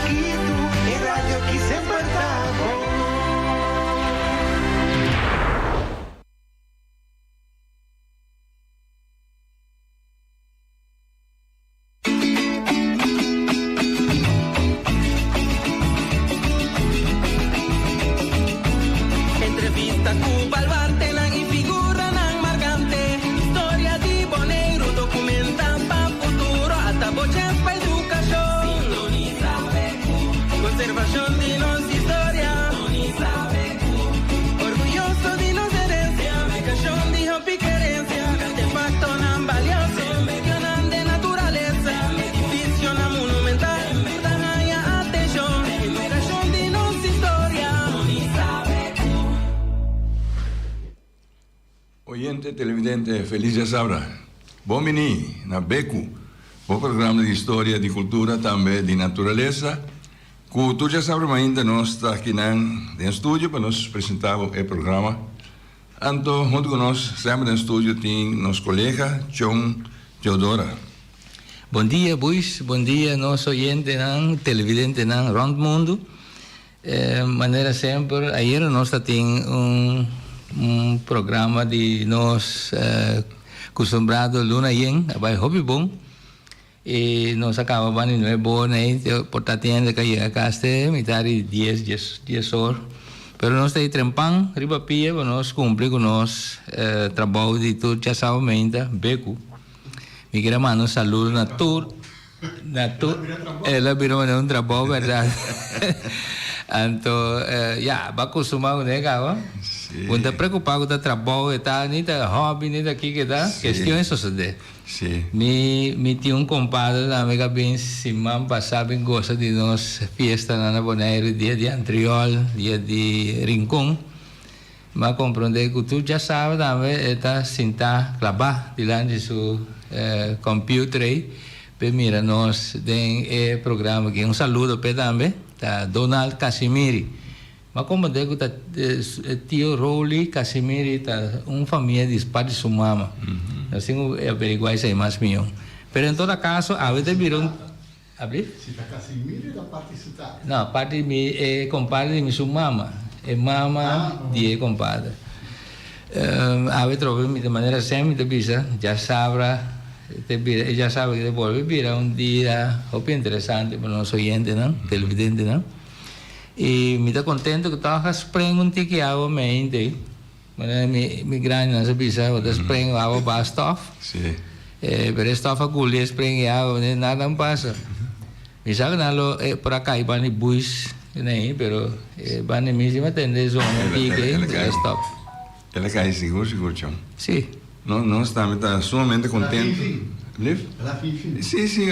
Quito, e radio que sempre tá bom. Televidente feliz de sabra. Bom veni na Beco, o programa de história, de cultura, também de natureza. Que tu já sabes, mas ainda nós está aqui no estúdio para nos apresentar o programa. Então, junto com nós, sempre no estúdio, tem nosso colega, John Teodora. Bom dia, Buis. Bom dia, nosso oyente, televidente, round mundo. Maneira sempre, ayer nós temos um programa de nós acostumbrado Luna Yen, vai hobby bom e nós acabamos não é bom né portanto ainda que a casa metade 10 horas pero nós tem trempang riba pia para nós cumprir com nós trabalho de tudo já sabemos beco me queria mandar um saludo na tour ela virou um trabalho verdade então vai acostumar né cara quando está preocupado com o trabalho, está nem da hobby, nem daqui que dá, questão é suceder. Sim. Me tinha um compadre da amiga bem semana passada, bem gosta de nós festa na Bonaire, dia de Antriol, dia de Rincón. Mas compreender que tu já sabe também, está sentar, clavar diante do seu computer aí, mira, nós tem programa aqui, um saludo para também, tá Donald Casimiri. Mas como digo, tio Rowley, Casimiro, uma família de parte de sua mama. Assim, averiguar isso aí mais meu. Mas em todo caso, a vezes virou... Abrir? Se está Casimiro da parte de cidade? Não, parte de compadre de sua mama. É mama de compadre. A vezes, de maneira sempre, já sabe que depois virá dia muito interessante para o nosso oyente, não? Televidente, não? E me está contente que estava espremendo um tique água mente, mas me grande não sabia se eu espremo água para estofa. Sim. Pero estofa gulha espreme água, nada não passa. Me sabe nalo por acá e bani bus, nem, pero bani mesmo atende zona tique, estofa. Ela cai seguro, chão. Sim. Nós estamos sumamente contentes. Sim, sim,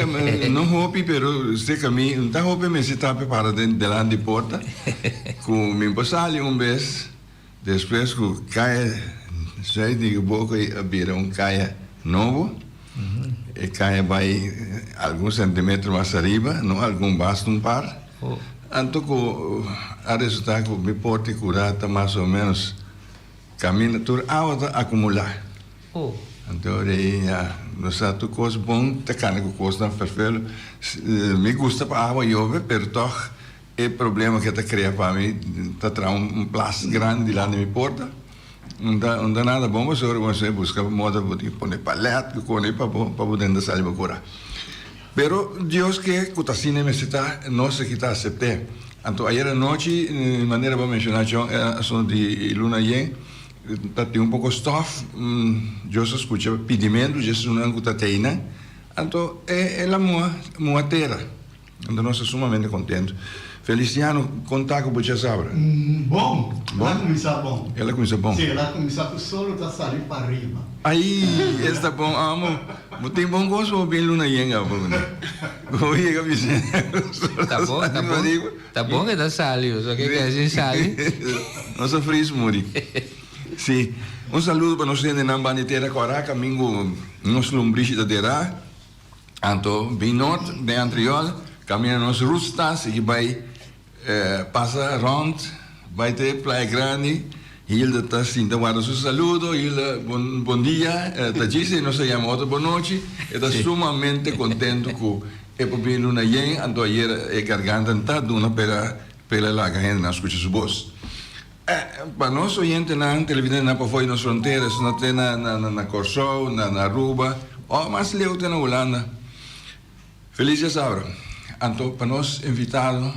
não roupe, pero sei que mim não está roupe, mas está preparado delante de porta. Com me passar vez, depois que cai, sei de que boca vira caia novo, e caia vai alguns centímetros mais arriba, não algum basta um par. Então que a resultado que me porta curar está mais ou menos caminho tudo a acumular. Então aí não sei tu coisa bom, te can que coisa não perfeito. Me gusta para água chove, pero toch é problema que te cria para mim, te traz place grande lá na minha porta. Não dá nada bom, mas agora você busca moda de pôr palete, que põe para poder andar sair para curar. Pero Deus que cuta cine me está não se quita aceptar. Então ayer à noite, de maneira para mencionar, são de Luna Yen. Tem um pouco de stuff, eu só escuto pedimento, já sou não está teina, então é a minha terra, então nós somos sumamente contentes. Feliciano, contar com você sabe? Bom, ela começa bom. Ela começa bom? Sim, ela começa com o solo da sair para arriba. Aí, está bom, amo. Tem bom gosto ou bem Luna Yen, Tá bom que está salido, só que a gente sale. Nossa fris muri. Sim, um saludo para nós na Baniteira Corá, caminho nos lombriches da Derá, então bem norte, bem anterior, caminho nos rustas e vai passa round, vai ter Praia Grande, Hilda está assim, então guarda seu saludo, Hilda, bom dia, está dizendo, nós chamamos outra boa noite, está sumamente contente com e proprio una yen ando ieri e garganta ta duna per la gente na scuccia su boss. Per noi gente na televidente na poi na frontiera, sono na Corso, na Aruba, ma se leu na Holanda. Felice sabra. Anto para nós invitado,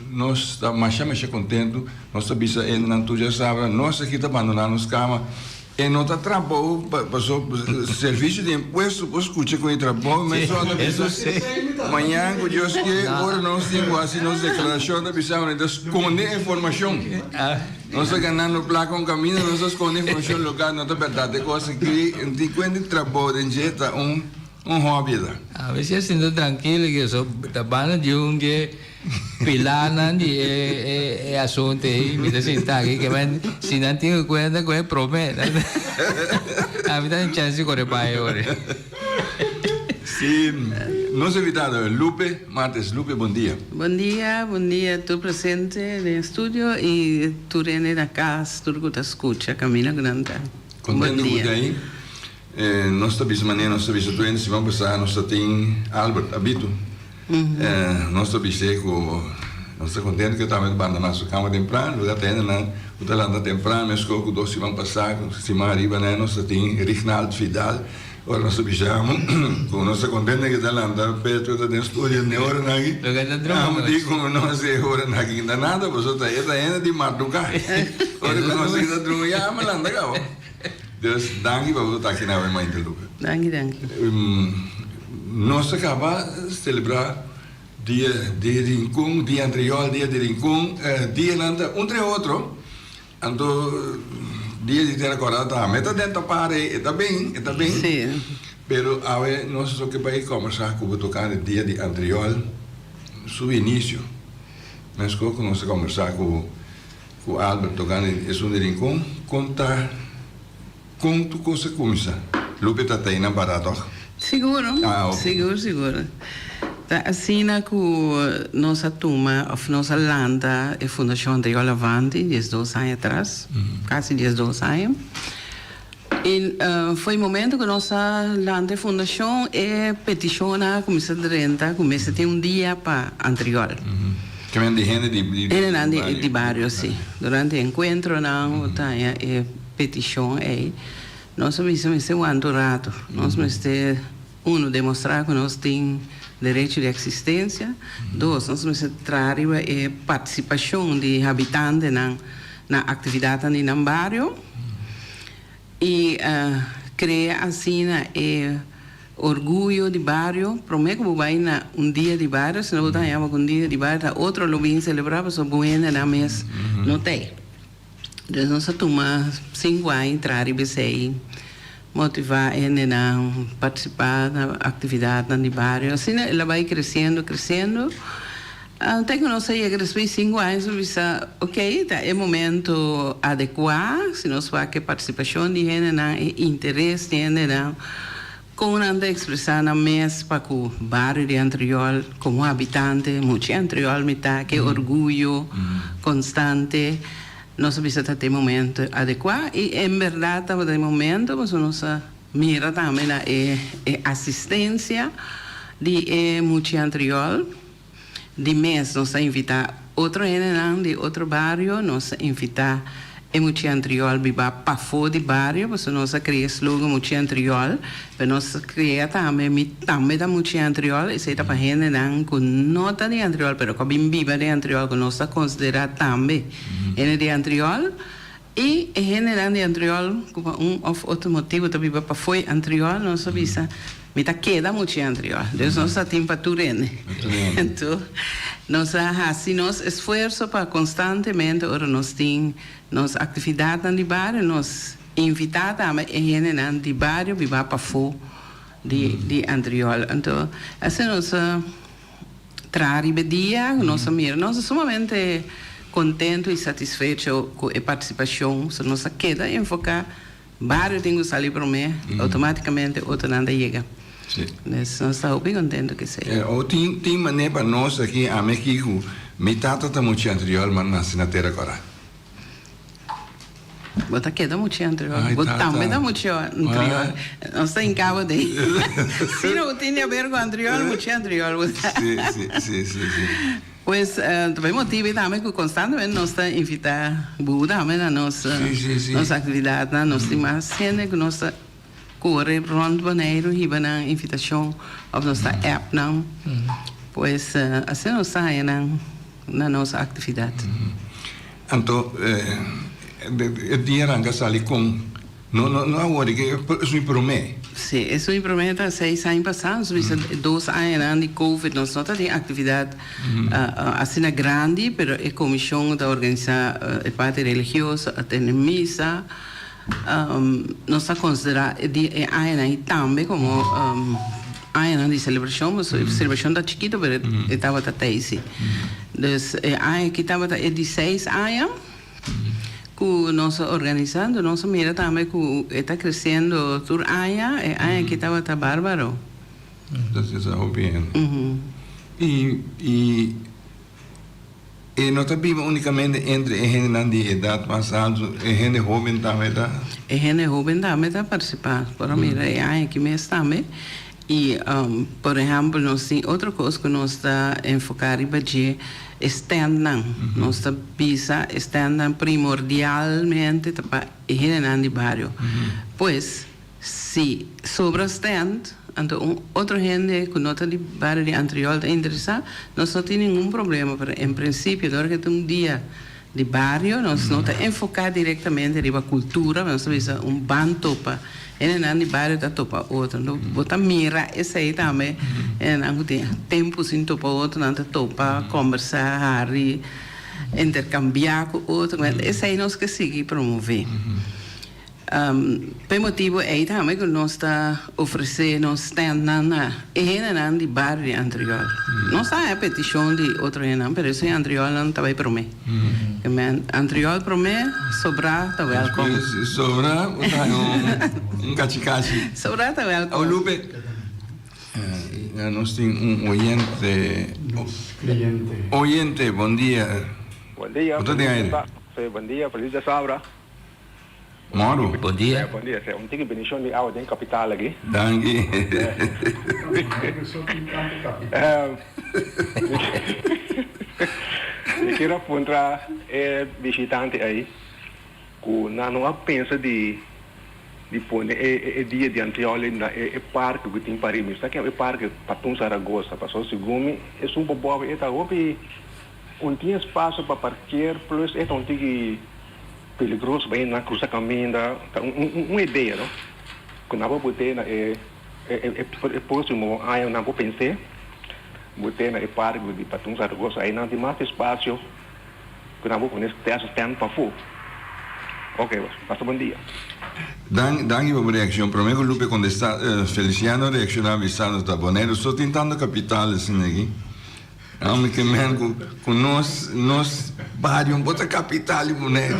nós estamos mais contentes, nós estamos indo na tua sabra, nós aqui estamos abandonando os camas. E não está trabalhando, passou serviço de imposto, você escuta com o trabalho, mas só na pessoa. Amanhã, com Deus que, agora nós temos assim, nossa declaração da pessoa, de esconder informação. Nós estamos ganhando placa um caminho, nós estamos escondendo informação local, não é verdade, coisa que, de quando trabalho, de jeito, hobby. A veces eu sinto tranquilo que sou trabalhando de que pilana de assunto aí, me dá sentar aqui, que se não tenho conta, que é promessa. A vida tem chance de correr para agora. Sim, nosso invitado Lupe Martes. Lupe, bom dia. Bom dia, tu presente no estúdio e tu rene na casa, tu que escuta, caminha grande. Contento com aí. Nós estamos maneira, nós estamos atuando, se vamos passar, nós temos Albert Abito. Nós estamos com, nós estamos contentes que estamos abandonando nossa cama temprano, já tendo na Utalanda temprano, mas com o doce vamos passar, se mais arriba, nós temos Rignaldo Fidal. Ora nós estamos com nossa contente que está lá, perto da estúdio, nem hora aqui. Não digo nós é hora aqui, ainda nada, mas eu estou indo de madrugada. Ora que nós ainda drunhamos, mas lá anda cá. Dus dank je wel dat je naar mij interlopen. Dank je. Nós acabamos de celebrar dia de Rincón, dia anterior, dia de Rincón, dia nanda, entre outro, ando dia de ter acordado a meta dentro para está bem. Sim. Pero a ver, nós só que vai conversar com o tocar dia de anterior, seu início. Mas como nós conversar com o Albert tocando esse de Rincón, conta como tu coisa começa. Lupe tá aí na parada. Seguro. Okay. Seguro. Assim que nossa turma, ou nossa landa, a Fundação André Lavante, 12 anos atrás, quase 12 anos. E foi o momento que nossa landa, a Fundação, peticiona, começa a renta, começa a ter dia para anterior. Que vem de gente de bairro, sim. Durante o encontro, não, petição aí. Nós precisamos ser um rato. Nós precisamos, demonstrar que nós temos direito de existência. Dois, nós precisamos trazer a participação de habitantes na atividade no bairro. E criar assim orgulho de bairro. Prometo que vai na dia de bairro, se não vai um dia de bairro, outro lo vem celebrar, mas o bueno na mês não tem. Então, nós tomamos 5 anos, entrar e BCI, motivar ele a participar da atividade no bairro. Assim, ela vai crescendo. Até que nós chegamos a 5 anos, ok, é o momento adequado, se nós fazemos a participação de gente, interesse de gente, como anda expressar na mesa para o bairro de anterior, como habitante, muito anterior, que orgulho constante. Nós precisamos ter momento adequado e, em verdade, no momento, nós mira também a assistência de muito anterior. De mês, nós invitamos outro de outro bairro, nós invitamos muito anterior para fora do bairro, porque nós criamos logo muito anterior, mas nós criamos também da muito anterior, e se para gente com nota de anterior, mas com viva de anterior, que nós consideramos também de anterior, e gente de anterior, com ou outro motivo, também para fora anterior, nós sabemos me queda muito anterior. Deus nós temos para tudo. Então, nós assim nós esforço para constantemente ora nós temos nossa atividade no bairro, nós invitamos também gente no bairro viva para fora de anterior. Então, assim nós trazemos dia, nós sumamente contentes e satisfeitos com a participação, se nós queda enfocar bairro tem que sair para mim, automaticamente outro nada chega. Nós estamos bem contentes que seja. Tem maneira para nós aqui, a México, metade está muito anterior, mas nasce na terra agora. Bota queda muito anterior. Ai, Bota tá, também tá. dá muito anterior. Não está em cabo daí. Se não tinha vergo anterior, muito anterior. Sim. Pois, também motiva também que constantemente nós está invitar Buda também na nossa atividade, na nossa imagem, que nós está corre rond Bonaire e na invitação auf nossa app não. Pois, assim nós está aí na nossa atividade. Então, o dia arranca sali com não agora que isso promete. Sim, isso me promete 6 anos passados, 2 anos de Covid, nós não temos atividade assim grande, mas a comissão da organizar a parte religiosa, a ter missa, nós consideramos a ano também como ano de celebração, mas a celebração está chiquita, mas estava até aí. Então, a ano que estava de 6 anos, que nós organizando, nós mira também que está crescendo tur aia que estava bárbaro. Dat is al bien. E não está vivo unicamente entre a gente de idade mais alta e a gente jovem também tá. A gente jovem também está participando, por mira aia que me também. E, por exemplo, nós temos outra coisa que nós está enfocando em stand-up. Nós está pisa stand-up primordialmente para a gente de bairro. Pois, se sobre stand, então outra gente que não está de bairro de anterior está interessada, nós não temos nenhum problema. Pero, em princípio, durante que um dia de bairro, nós não está enfocado diretamente na cultura, nós está bantopa. Não de bairro da topa outro, não bota mira esse aí também, não tem tempo sem topa outro, não tem topa conversar, intercambiar com outro, esse aí nós que seguir promover. Por motivo aí também que nós está oferecendo stand na de bairro anterior. Não está a petição de outro não, mas esse anterior não está bem promet. Anterior promet, sobrar está welcome. Sobrar, cachicachi. Sobrar está welcome. Lupe, nós temos oyente, bom dia. Bom dia. Bom dia, feliz de Sabra. Moro. Bom dia. Bom dia. Um tigre bendição de água em capital aqui. Danke. Eu quero apontar visitante aí que não pensa de pôr dia de anteolho na parque que tem para mim. Está aqui é parque Patum Saragossa, passou segundo. É um pouco está hoje tem espaço para parquear, plus é um tigre perigoso bem na cruz caminho uma ideia, não? Que não vou botar na próximo ano não vou pensar botar na parque de Patum Saragossa aí não tem mais espaço que não vou pôr ter assistente para fora. Ok, passa bom dia. Danke por reação. Prometo Lupe quando está Feliciano reaccionava avisando da Bonaire. Estou tentando capital assim aqui. Não, que mesmo com nós bairro bota capital e Bonaire.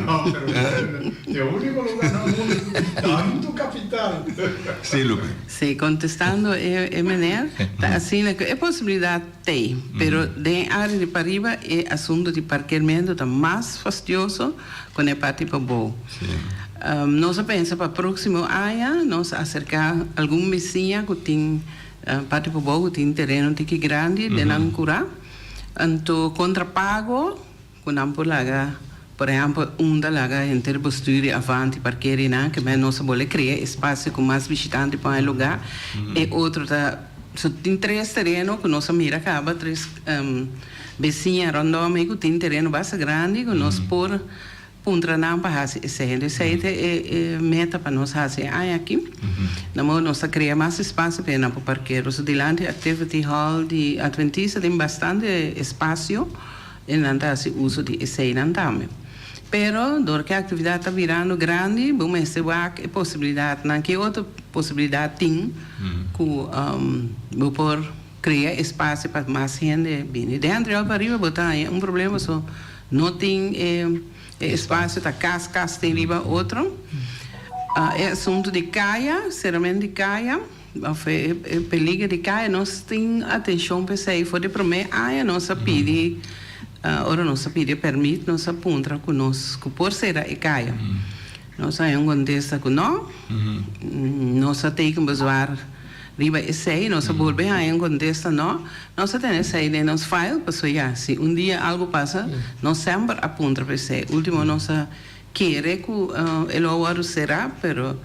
É o único lugar no mundo tanto capital. Sim, Lupe. Sim, contestando é maneira, tá assim é possibilidade tem, pero de área de Pariba é assunto de parqueamento tá mais fastidioso quando é parte para bom. Nós pensa para próximo ano nós acercar algum vizinha que tem parte para bom que tem terreno que grande de não curar. Então, contrapago, quando por laga, por exemplo, laga interposture avanti parqueire que nós vamos criar espaço com mais visitantes para o lugar. E outro tem 3 terrenos que nós mira acaba 3 vizinhas rondome que tem terreno bastante grande que nós por puntra não para fazer esse é meta para nós fazer aqui. Nós criar mais espaço para o parqueiros. Delante activity hall de Adventista tem bastante espaço e não dá uso de esse também. Pero, porque a atividade está virando grande, vamos ter a possibilidade, não que outra possibilidade tem, que vou por criar espaço para mais gente vir. De anterior para arriba, botar problema só não tem espaço da casa tem riba outro. É assunto de caia, seramente de caia, perigo de caia, nós temos atenção para isso aí, foi de prometer, nós pede, ora nós pede permite, nós aponta conosco, por ser a caia. Nós aí um contexto com nós, nós tem que bezwaar riba esse, nós volve aí um contexto nós tem esse de nos file, porque já se dia algo passa, nós sempre aponta para esse. Último nós quer que ele agora será, pero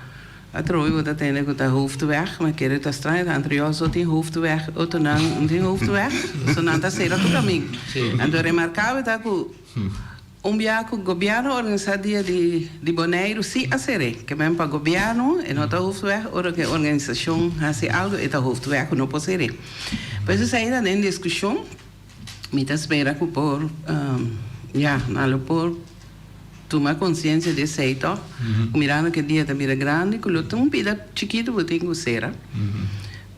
a trooi wordt uiteindelijk de hoofdweg, maar keer het strijd aan trio zo die hoofdweg, auto dan die hoofdweg, zo dan dat será tu caminho. En door remarcável dat que governo organizadia de Bonaire sim a ser, que vem para governo e não tá hoofdweg, ou que organização hace algo e tá hoofdweg não pode ser. Pois isso aí na discussão, me tá espera que por na por tomar consciência desse aí, tá? Mirando que dia também é grande, que luta um pida chiquito vou ter que ser,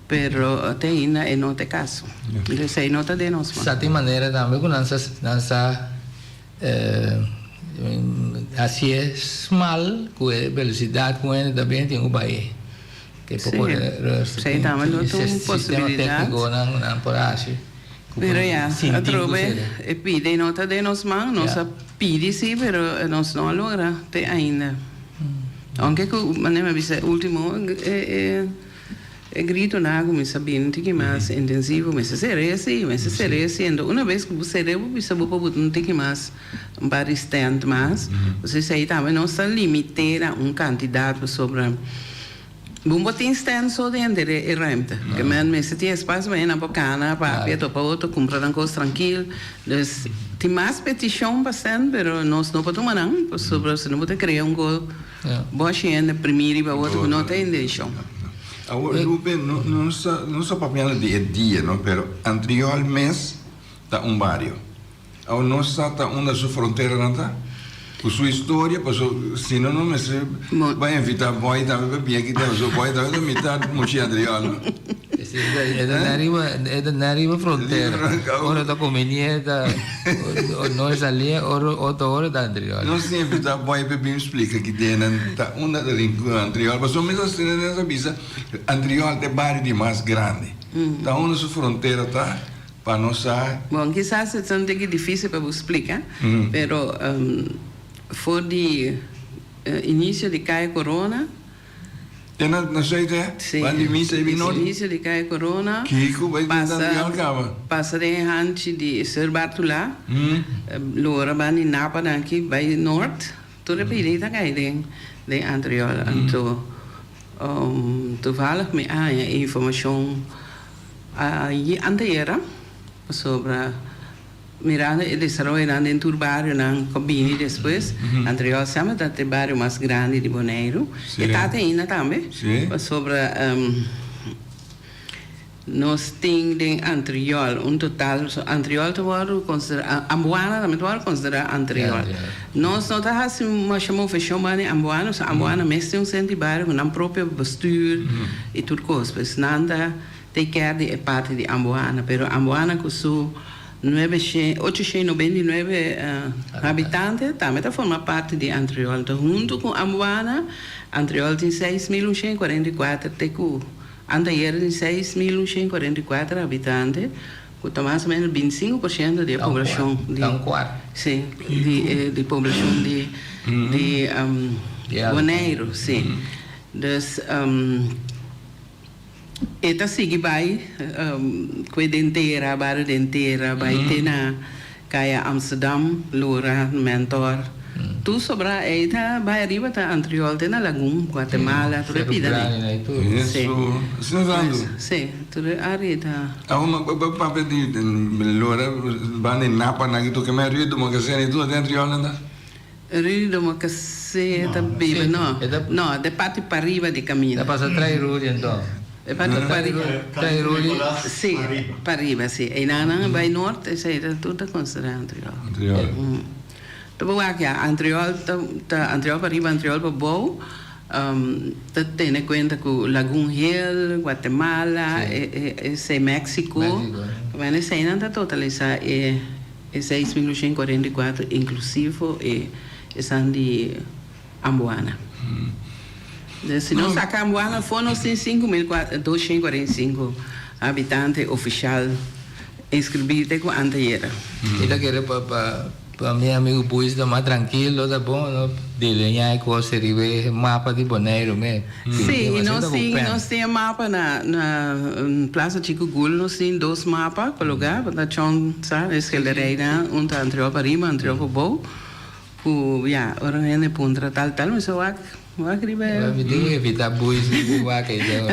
pero até ainda não tem caso. Isso aí não tá de nós. Essa tem maneira também que nessa assim é mal, com velocidade com ele também tem o Bahia. Que pouco sei também não tem possibilidade. Não por assim. Pero a trove e pide nota de nos man, nós pide sim, pero nós não logra te ainda. Aunque que maneira bisa último grito na água, mas sabendo que mais intensivo, mas seria sendo uma vez que você deve bisa botar um tique mais bastante mais, você sei também não está limitado a candidato sobre Bumbo tem stand só dentro de ruimte. Que mensen tem espaço para ir na bocana, para para outro, comprar uma coisa tranquila. Dus tem mais petição bastante, mas nós não podemos não, sobre se não pode criar coisa boa gente primeiro para outro que não tem deixão. Agora, Lupe, não só para dia a dia, não, pero anterior mês está barrio. Agora não está uma sua fronteira não está. Com sua história, se não me vai invitar boy também para vir aqui, o boy também da metade muito Adriano. É da arriba fronteira. Ora da comunidade, nós ali, outra hora da Adriano. Não se invitar boy para vir explicar que tem uma da língua Adriano, mas mesmo assim nessa bisa, Adriano é bairro de mais grande. Tá onde sua fronteira tá para nós. Bom, quizás é um pouco difícil para explicar, pero foi de início de Caia Corona. Não sei até? Sim. Início de Caia Corona. Kiko vai passa de Hanchi de Sir Bartolá. Lora vai em Napa daqui vai norte. Toda direita cai de Antriola. Então, toevallig me a informação anterior sobre mirando e desarrollando dentro do bairro na cabine depois. Anterior sempre da bairro mais grande de Bonaire. E está ainda também sobre nós temos em Antriol total Antriol tu considera Ambuana também tu considera Antriol. Nós não tá assim uma chamou fechou mas Ambuana mesmo tem centro de bairro com próprio bestuur e tudo coisa, mas nada tem que é parte de Ambuana, pero Ambuana com su 899 habitantes, também forma parte de Antriol. Então, junto com Ambuana, Antriol tem 6.144 TQ. Andaíra tem 6.144 habitantes, com mais ou menos 25% da população. Sim, de população de Bonaire, sim. Então, eta sigi vai com denteira, barra denteira, vai ter na Caia Amsterdam, Lora, Mentor. Tu sobra eta vai arriba ta Antriol, tem na Lagoon, Guatemala, tudo pida né. Sim, tudo arita. Uma papel de Lora, vai em Napa, na que tu que me rio do magazine tu até Antriol anda. Rio do magazine tá bem, não. Não, de parte para arriba de caminho. Da passa atrás Rudi então. Sì, per arriba, sì. E Nana vai norte, sei tutto considerato Antriol. Dopo che Antriol per arriba, Antriol per bow, tiene conta con Lagoon Hill, Guatemala, e sei Mexico. Ma sei nata totalizzata e 6.144 inclusivo e sono di Ambuana. Se não sacar Ambuana, foram 5.245 habitantes oficiais inscritos com anterior. Ele quer para para meu amigo Puis tá mais tranquilo, tá bom, não desenhar e coisa, ribe mapa de Bonaire, né? Sim, nós temos mapa na Plaza Chico Gul, nós temos 2 mapas para lugar, para chão, sabe, escalereira, tá anterior para rima, anterior para bom, já, orang ini pun tal, mas eu acho que me diga evitar Puis, buat kayak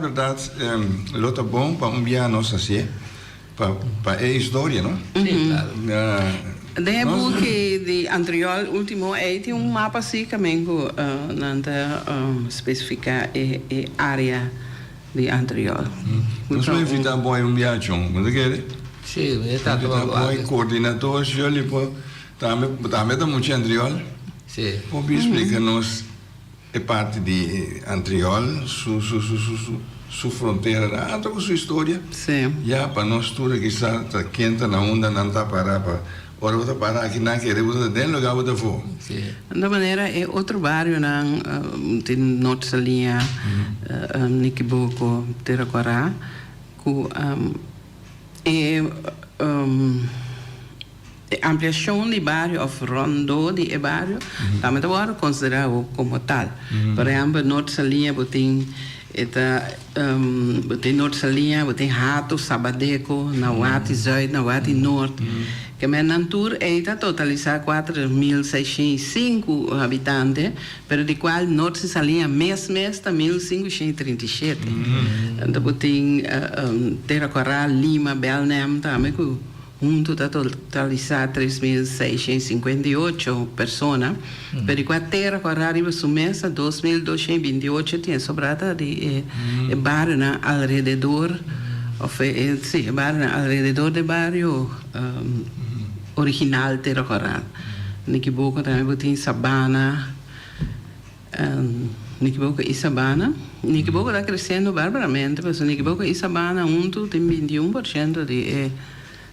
verdade, lo tá bom para dia nossa assim, para história, não? Sim, claro. De boek die anterior último tem mapa assim também que nanta especifica área de anterior. Nós vamos evitar bom viagem, não é que? Sim, está tudo bom. Coordenador, eu lhe vou também da muito anterior. Sim. Pode explicar-nos a parte de anterior, sua fronteira, até com sua história. Sim. Já para nós tudo que está quente na onda, não está para ora você parar aqui na querer você tem lugar você for. Sim. Da maneira é outro bairro na tem nossa linha Nikibuco Teraquara ampliação de bairro of rondo de bairro também agora considerado como tal. Por exemplo, nossa linha tem tem nossa linha tem Rato, Sabadeco, Nawati Zuid, Nawati Noord. Que a Nantur está totalizar 4.605 habitantes, pero de qual nossa linha mês está 1.537. Então tem Teraquara, Lima, Belém também que junto está totalizar 3.658 pessoas, pero de qual Teraquara arriba su mês 2.228 tem sobrada de bairro alrededor, alrededor do bairro original Teraquara. Nikibuco também tem Sabana, Nikibuco e Sabana. Nikibuco está crescendo barbaramente, mas Nikibuco e Sabana junto tem 21% de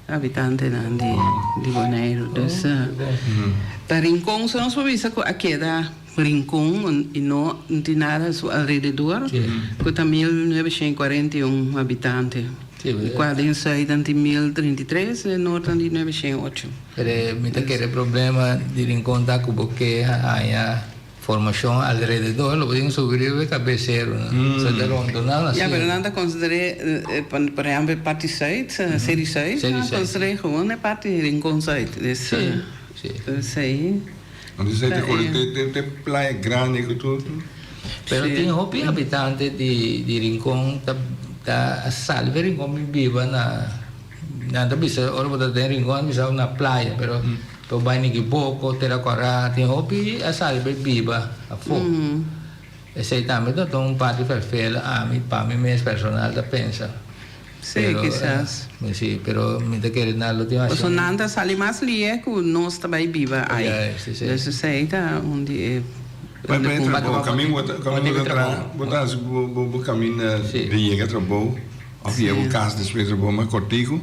habitantes de Bonaire. Então, Rincón, se nós podemos ver aqui da Rincón e não tem nada alrededor, que tem 1.941 habitantes. Quando em saída tem 1033 e no norte tem 908. Me tem aquele problema de encontrar com porque há formação alrededor, lo podem subir o cabeceiro, se der rondo não. Ja, mas nada considerei, por exemplo, parte 6, série 6, considerei gewoon a parte de Rincón 6. Sim. Sim. Onde você tem praia grande e tudo. Pero tem hopi habitante de Rincón da salve Rincón viva na bisa orang pada tem Rincón bisa na praia, pero to vai Nikibuco, Teraquara, tem hopi a salve viva a fogo. E sei também que um parte perfeito a mim para mim mesmo personal da pensa. Sim, quizás. Sim, pero me te querer na última. O nada sale mais lie que nós também viva aí. Isso sei tá onde Mas para entrar bom, caminho botar caminho de chegar para bom, havia o caso de Pedro bom, mas cortico,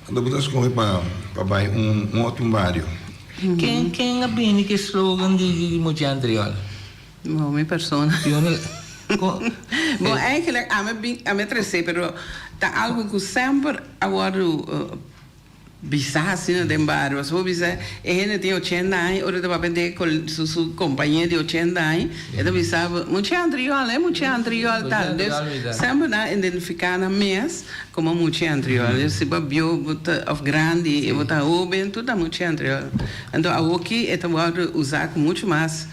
então botar escolher para vai outro bairro. Quem abini que slogan de muito anterior? Bom, minha persona. Bom, eigenlijk a me trece, pero tá algo que sempre agora bizarro assim no bairro, só bizarro. Ele tem 80 anos, ora estava aprendendo com sua companhia de 80 anos, ele bizarro, muito anterior, tal. Sempre na identificar na mês como muito anterior. Se babio bota of grande, bota oben, tudo muito anterior. Então aqui é agora usar com muito mais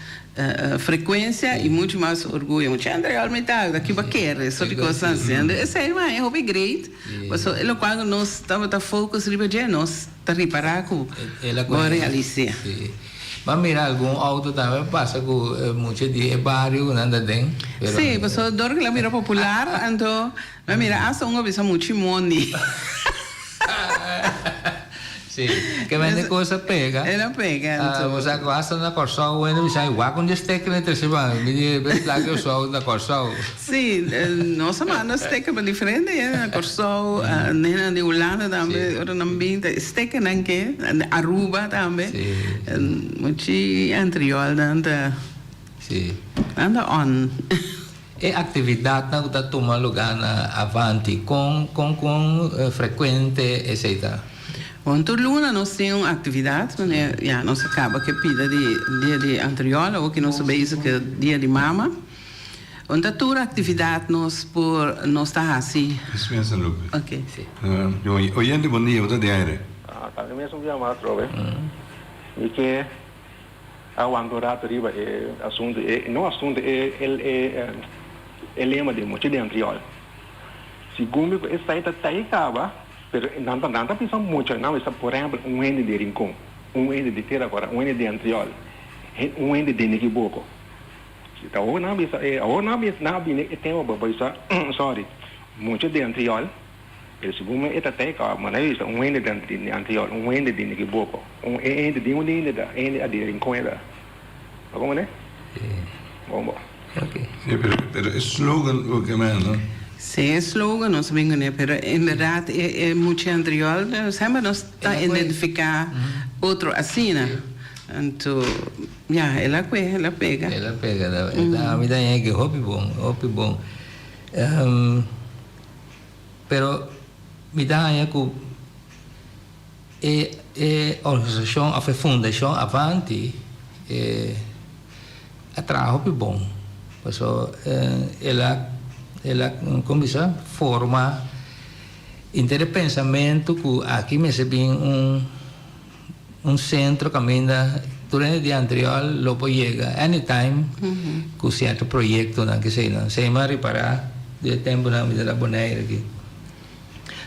frequência e muito mais orgulho. Muito anterior metade daqui baqueira, só de coisas assim. Esse é uma hobby great. Mas ele quando nós estamos a focus riba de nós tá reparar com o realizar. Mas mira algum auto também passa com muito de bairro nada tem. Sim, mas o dor que la mira popular, então, mas mira essa uma vez muito money. Sim, que vende coisa pega. Ela pega. Então. Você gosta da Corsol, ainda me sai igual com destaque na terceira, me diz lá que eu sou da Corsol. Sim, nossa mano destaque é diferente, na Corsol, na de Holanda também, ora não bem, destaque não que, Aruba também. Muito anterior anda. Sim. Anda on. E atividade não está tomando lugar na Avanti com frequente, etc. Bom, toda luna nós temos uma atividade, né? Já, nós acaba que pida dia de antriola, ou que nós sabemos que é dia de mama. Onde toda atividade nós está assim. Dispensa, Lupe. Ok. Oyente, bom dia, você de aire. Tá mesmo via mais trove. E que a Wandorato riba é assunto não assunto é lema de muito de antriola. Segundo essa aí tá acaba, pero nada pensa muito, não está por exemplo ende de rincón, ende de terra agora, ende de antriola, ende de niquiboco. Então, ou não tem uma coisa, sorry, muito de antriol, e segundo é até que mas é isso, ende de antriol, ende de niquiboco, ende de rincón da. Como né? Bom. Ok. Sí, pero es slogan o que más, ¿no? Sí, es slogan, no sabemos, pero en verdad es mucho anterior, siempre nos está identificar otro así, ¿no? Entonces, ya, ela pega. Ela pega, a mí también es que hopi bom. Pero, me da que organização, a fundação Avanti, atrás hopi bom. Então, ela começa forma interpensamento que aqui me bem centro caminha durante o dia anterior logo chega anytime com certo projeto que sei mais reparar de tempo na vida da boneira aqui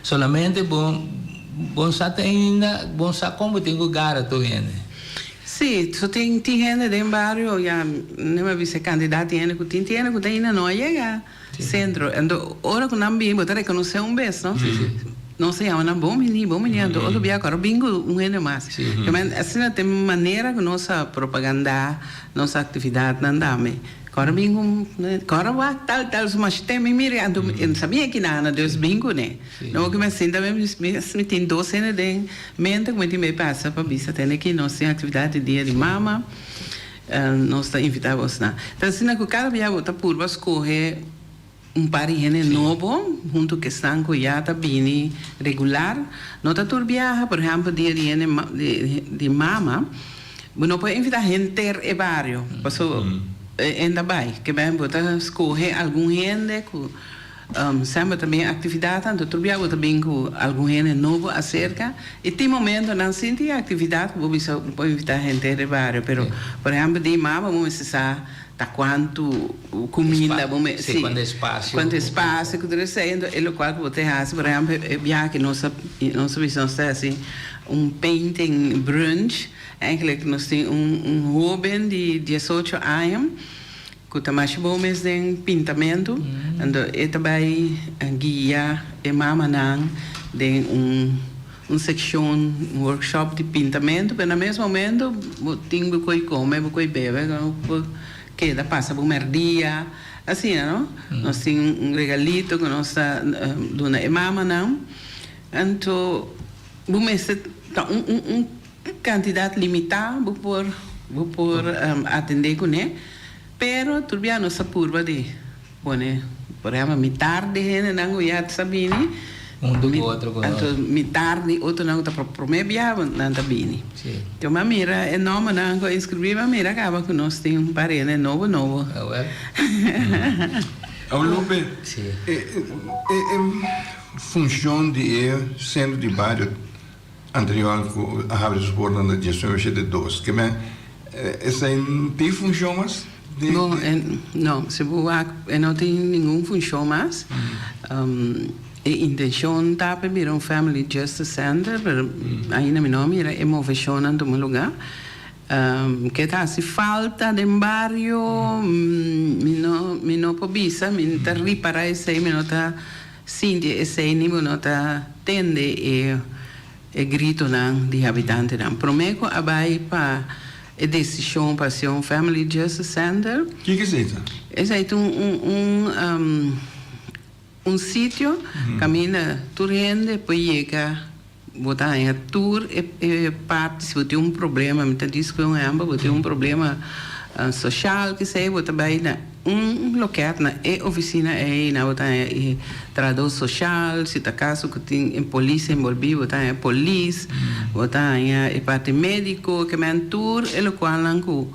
solamente bom sabe ainda bom sabe como tem lugar tu gente. Sì, tem gente del barrio, ya non mi visto candidati che ainda não chega centro. Então, ora que não bem, botar reconhecer vez, não? Não sei, é uma bom menino, então, outro dia agora bingo ainda mais. Mas assim tem maneira que nossa propaganda, nossa atividade não dá me. Agora bingo, agora vai tal mas tem me mira, eu sabia que nada, Deus bingo né. Não que me sinta me tem 12 anos de mente como me passa para bisa tem aqui nossa atividade dia de mama. Nós está invitados na. Então assim que cada dia volta por vas correr par de gente novo, junto que estão com já tá bem regular. Não tá tur viaja, por exemplo, dia de mama, não pode invitar gente e barrio. Passou ainda bem, que bem botar escolher algum gente que sempre também atividade, então trabalhar também com algum gente novo acerca e tem momento não senti atividade que vou invitar gente de barrio, pero por exemplo de mama vamos precisar da quanto comida vamos sim quanto espaço que deve ser é o qual que vou ter por exemplo já que nossa visão está assim painting brunch. Eigenlijk nós temos jovem de 18 anos que está mais bom mês de pintamento. Então, ele também guia e mamanang de seção, workshop de pintamento. Mas no mesmo momento, tem que comer, que beber, que passa por merdia. Assim, não? Nós temos regalito que nós dona e mamanang. Então, vamos ter quantidade limitada vou por atender com ele, pero turbia nossa curva de pone por exemplo metade de gente não já sabine do outro com então metade outro não tá promebia não tá bem então uma mira é nome não inscrever uma mira acaba que nós tem parente novo Lupe, função de centro de bairro anterior que a Habres Borda na gestão de dois, que me essa tem função mais? Não, se boa, não tem nenhuma função mais. A intenção tá para virar Family Justice Center, ainda meu nome era inovação em todo lugar. Que tá se falta de barrio, me não pobisa, me tá reparar esse, me não tá sente esse, me não tá tende e grito de habitantes. Prometo abai para a decisão para ser Family Justice Center. O que é isso? É um sítio caminha turende para chegar botar em tour e parte se tem problema, me diz que tem problema social que sei, botar bem local na oficina na botão trabalhador social, se tá caso que tem em polícia envolvido, botão polícia, botão parte médico, que man tour, o qual não que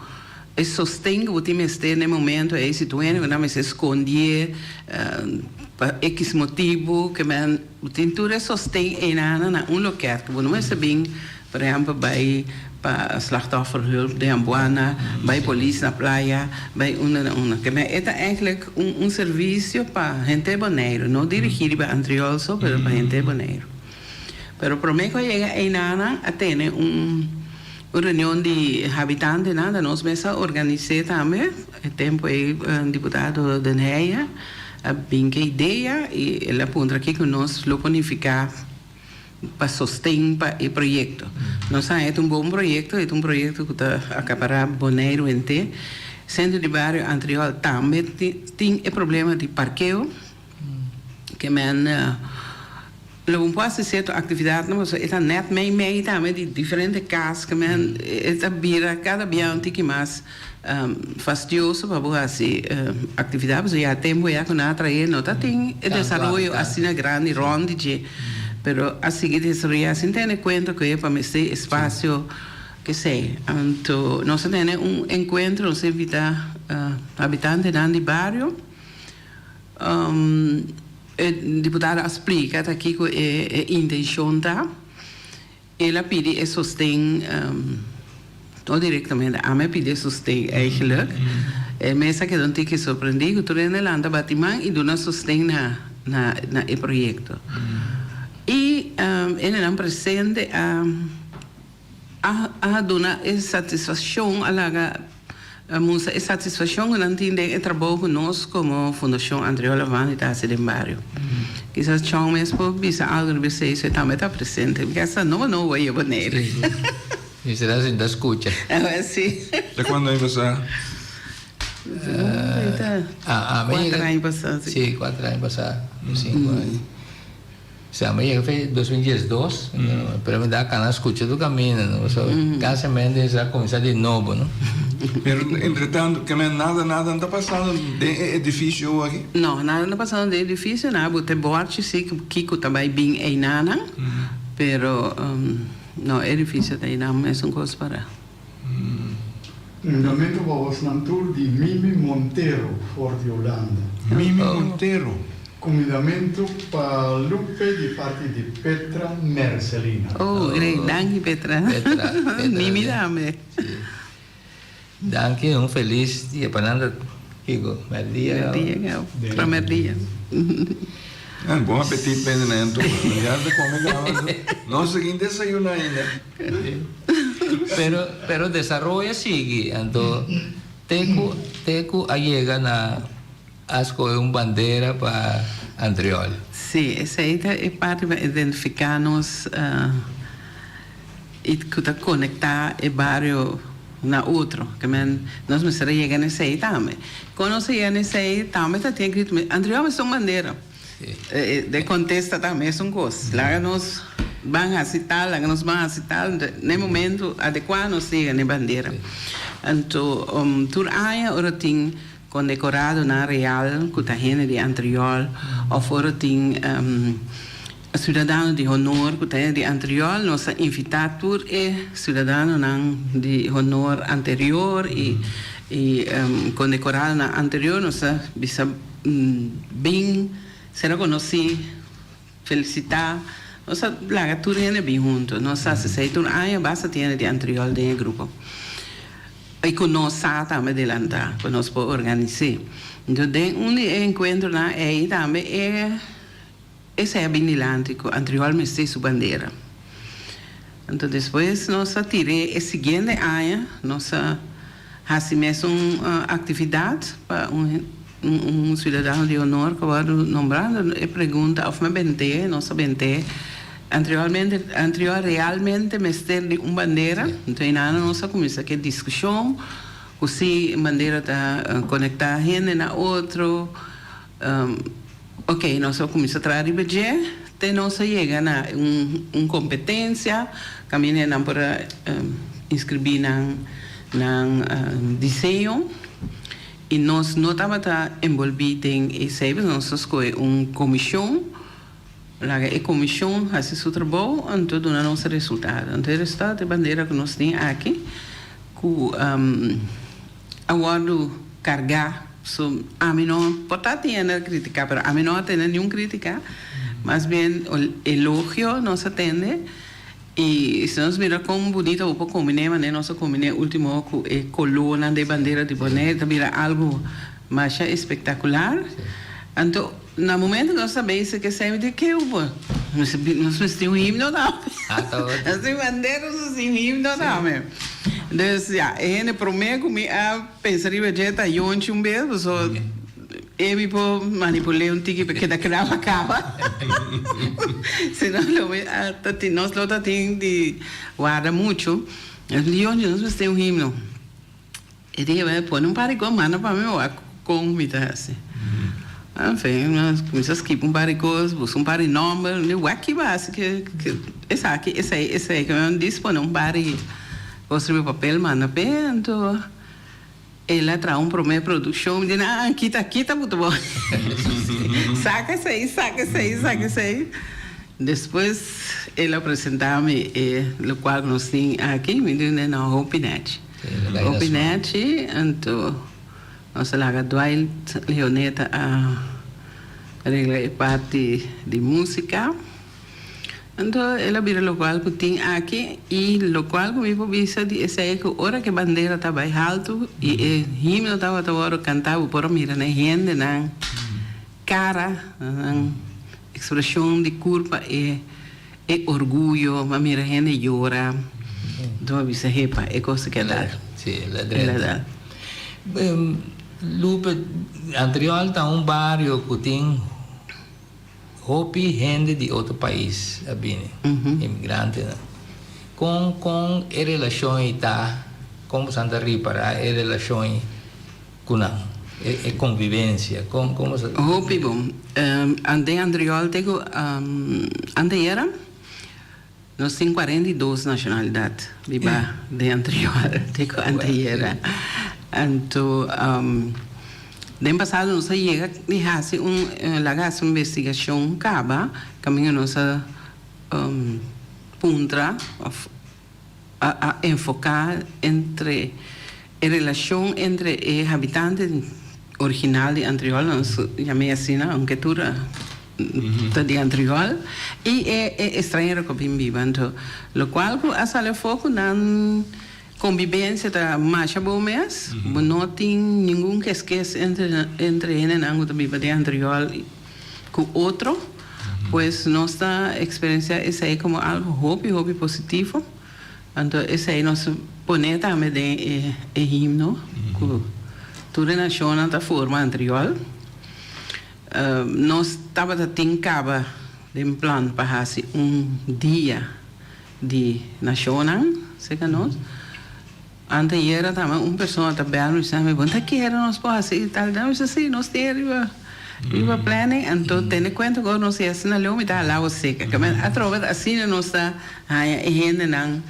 sostém que tem este no momento é situação que não se esconde por X motivo que man tem tour sostém na local que não é bem, por exemplo, vai para slachtofferhulp de Ambuana, bij politie na praia, bij una. Que é eigenlijk serviço para gente boneiro, não dirigido para Antriol só, mas para gente boneiro. Pero para mim, quando chega em Nana, tem reunião de habitantes, nada, nós mesa organizei também, tempo deputado de Neia, a bem que ideia e ele aponta aqui que nós lo planificar para sostener para o projeto. Nós é bom projeto, é projeto que está acaparar Bonaire inteiro. Centro de bairro Antriol também tem o problema de parqueio, que não pode ser atividade, mas é net meio também de diferentes casas, que é cada biante que mais fastidioso para fazer atividade, mas já tempo já que não atrair, não tem desenvolvimento assim grande, ronde de pero a seguir desarrollar sin tener cuenta que para este espacio que sei, então nós temos encontro, nós invita habitantes do bairro, o deputado explica aqui que a intenção tá, ela pede sustento, não diretamente, a me pede sustento eigenlijk, mas que não tem que surpreender que tu é na batimão e dá sustento na projeto. E ele não presente a dar satisfação a muita satisfação que não tem o trabalho conosco como Fundação Antriol Vanidade de Bairro. Quizás chão mesmo bisa algo de vocês também está presente, porque essa não vai Bonaire. E será assim da escuta. Sim. De quando aí você? 4 anos passados. Sim, 4 anos passados. 5 anos. Se a minha fez 2012, pero me dá cana escuta do caminho, não? Casamento já começar de novo, não? Pero entretanto, que nada não está passando de edifício aqui? Não, nada está passando de edifício, não. Você pode sim que Kiko também bem em nada, pero não, edifício daí não é uma coisa para. No momento vamos na tour de Mimi Monteiro, Fort de Holanda. Mimi Monteiro. Convidamento para Lupe de parte de Petra Mercelina. Danke Petra. Mimi dame. Danke, feliz dia para nada, Kiko. Merdia. Para merdia. Bom apetite para ele, né? Já de comer não seguinte desayuno ainda. Pero desarrollo sigue, então teco llega na asco bandeira para Antriol. Sim, essa é parte para identificar-nos e conectar o bairro na outro, que nós não chegamos nesse aí também. Quando nós chegamos nesse aí também tem escrito Antriol é uma bandeira. De contesta também é coisa. Lá nós vamos a citar, lá nós vamos a citar, no momento adequado nós chegamos na bandeira. Então, tur aí ora tem condecorado na Real, que está de Antriol, ou fora tem cidadão de honor, que está de Antriol, nós invitamos por cidadão de honor anterior e condecorado na anterior, nós bisa bem será conhecido, felicitar, nós lá tudo é bem junto, nós aceitamos aí basta ter de Antriol de grupo. E conosco também adelantar, conosco organizar. Então, encontro na aí também esse é bem dilante, Antriol me está sua bandeira. Então, depois, nós tiramos a seguinte ano, nós fazemos uma atividade para cidadão de honor que vai nombrar e pergunta se me bente, nós bente. Antriol realmente me está de uma bandeira, então nós começamos a discussão, se a bandeira está conectada gente na outro, ok, nós começamos a trazer budget, até nós chega na uma competência, caminhamos para inscrever na desenho, e nós não estamos envolvidos em isso, nós escolhemos uma comissão, a comissão faz seu trabalho, então dá nosso resultado. Então, o resultado é a bandeira que nós temos aqui, que aguardo carregar, a mim não pode ter crítica, mas a mim não tem nenhuma crítica, mas bem, elogio nos atende. E se nós miramos como bonito, o combinamos, né? Nós combinamos último com a coluna de bandeira de boné, mira algo mais espetacular. Então, no momento que nós sabemos que sempre de que nós temos um himno não. Nós temos bandeira, nós temos um himno não. Então, é prometo que a pensaria que está junto um beijo, só eu vou manipular um tique porque da crava acaba. Senão nós não temos de guardar muito. Nós temos um himno. E daí pôr paricô, manda para mim com me tá assim. Enfim, nós começamos a escrever paricôs, buscamos nome, eu aqui básico que esse aí que eu disse para não pare, construir papel, manda bem, então ela traz primeira produção, me diz, aqui tá muito bom. saca isso aí. Depois, ela apresentava-me o qual nós tínhamos aqui, me diz, na Hopinet. Hopinet, então, nós lá Dwight Leoneta a regla parte de música. Então, ela vira o qual que tem aqui e o qual que me visa de essa que hora que bandeira estava alto e o himno estava agora cantava por mira na gente na cara, na expressão de culpa e orgulho, mas mira gente llora. Então, visa repa é coisa que dá. Sim, é Lupe, Antriol está bairro que tem hopi gente de outro país, imigrante, né? Com a relação está, como Santa Rita, a relação com a convivência, como se... Hopi, bom, ante Antriol, ante era, nós temos 42 nacionalidades, de Antriol, ante era. Então, no ano passado, nós chegamos a fazer uma investigação, caminho nossa punta a enfocar entre a relação entre os habitantes original de Antriol, nós chamamos assim, uma cultura de Antriol, e estrangeiro que vivem. Então, o qual a sala foco na convivência da marcha bom mês, não tem nenhum que esquece entre ele e o de Antriol com outro, pois nossa experiência é aí como algo hobby positivo. Então, esse aí nós põe também de himno, que toda a nação da forma Antriol. Nós estávamos tentando de um plano para fazer dia de nacional, sei nós. Antes era também uma pessoa também me disse, mas que era nós fazer e tal, não sei, nós temos riba plena, então tem conta que nós é assim na leu me dá lá o seca, que através assim nós está gente não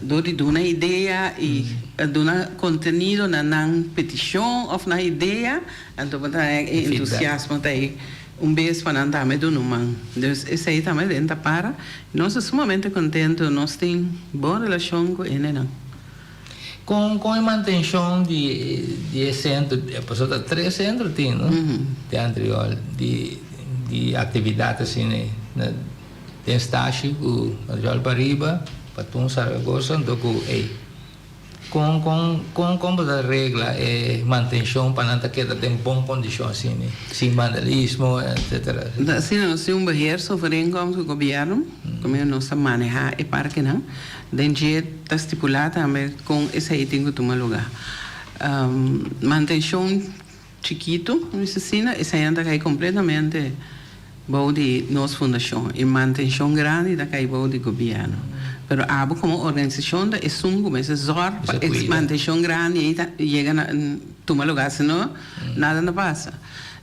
do uma ideia e do um conteúdo na petição ou na ideia, então tá entusiasmo tá aí beijo para andar me do numa, então esse aí também dentro para nós sumamente contentes, nós tem boa relação com ele não. Com a manutenção de centro, passou a 3 centros de Antriol, de atividades assim, né? Tem estágio, o Antriol Pariba, Patum Saragossa, então com a regra e manutenção para não ter em boa condição, assim, né? Sem vandalismo, etc. Assim, nós temos barreira sofrendo com o governo, como nós manejamos o parque, não? Dentro está estipulado também com esse aí tem que tomar lugar. Manutenção chiquito, esse aí anda completamente bom de nossa fundação. E manutenção grande da cai bom de governo. Pero abo como organização da esum como esse zor para manutenção grande e chega a tomar lugar, senão nada não passa.